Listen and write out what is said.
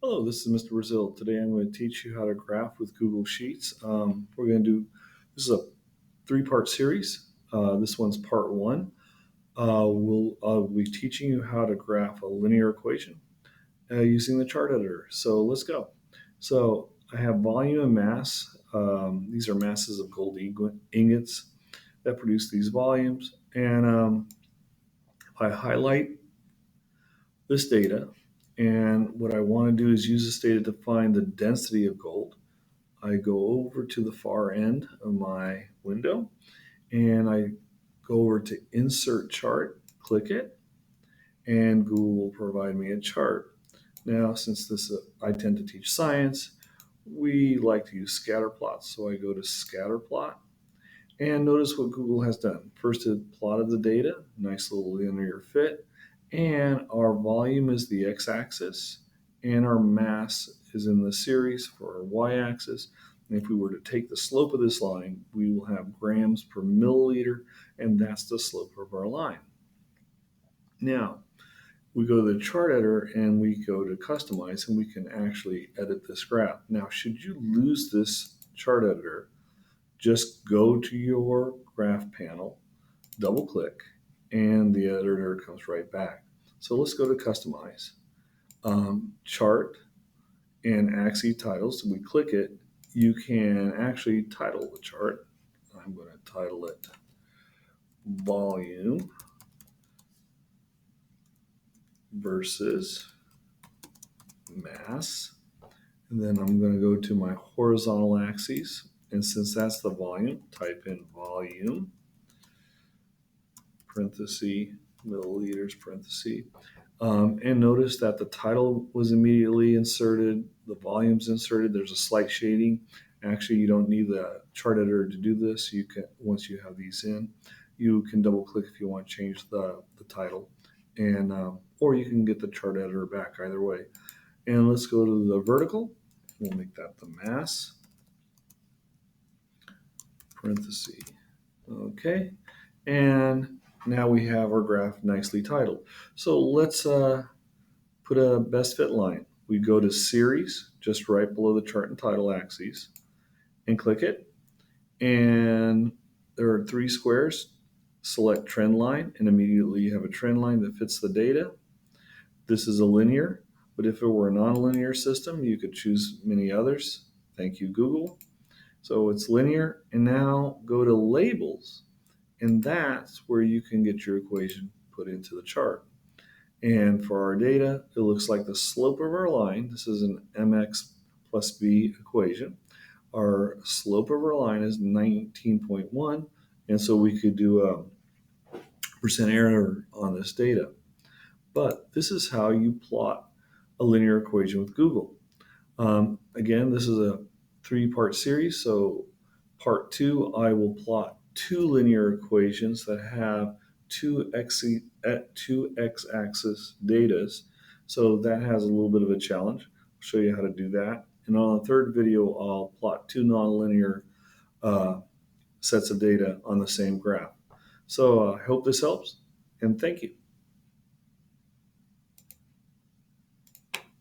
Hello, this is Mr. Brazil. Today I'm going to teach you how to graph with Google Sheets. We're going to do, this is a three-part series. This one's part one. I'll be teaching you how to graph a linear equation using the chart editor. So let's go. So I have volume and mass. These are masses of gold ingots that produce these volumes. And I highlight this data. And what I want to do is use this data to find the density of gold. I go over to the far end of my window and I go over to Insert Chart, click it, and Google will provide me a chart. Now, since I tend to teach science, we like to use scatter plots. So I go to Scatter Plot and notice what Google has done. First, it plotted the data, nice little linear fit, and our volume is the x-axis, and our mass is in the series for our y-axis. And if we were to take the slope of this line, we will have grams per milliliter, and that's the slope of our line. Now, we go to the chart editor and we go to customize, and we can actually edit this graph. Now, should you lose this chart editor, just go to your graph panel, double click, and the editor comes right back. So let's go to customize, chart and axis titles. So we click it, you can actually title the chart. I'm going to title it volume versus mass. And then I'm going to go to my horizontal axis. And since that's the volume, type in volume, parenthesis, milliliters, parenthesis. And notice that the title was immediately inserted, the volume's inserted, there's a slight shading. Actually, you don't need the chart editor to do this. You can, once you have these in, you can double click if you want to change the title, and or you can get the chart editor back, either way. And let's go to the vertical. We'll make that the mass, parenthesis. Okay, and now we have our graph nicely titled. So let's put a best fit line. We go to series, just right below the chart and title axes, and click it. And there are three squares. Select trend line, and immediately you have a trend line that fits the data. This is a linear, but if it were a nonlinear system, you could choose many others. Thank you, Google. So it's linear, and now go to labels, and that's where you can get your equation put into the chart. And for our data, it looks like the slope of our line, this is an mx plus b equation. Our slope of our line is 19.1, and so we could do a percent error on this data. But this is how you plot a linear equation with Google. Again, this is a three-part series, so part two, I will plot two linear equations that have two x-axis datas. So that has a little bit of a challenge. I'll show you how to do that. And on the third video, I'll plot two nonlinear sets of data on the same graph. So I hope this helps, and thank you.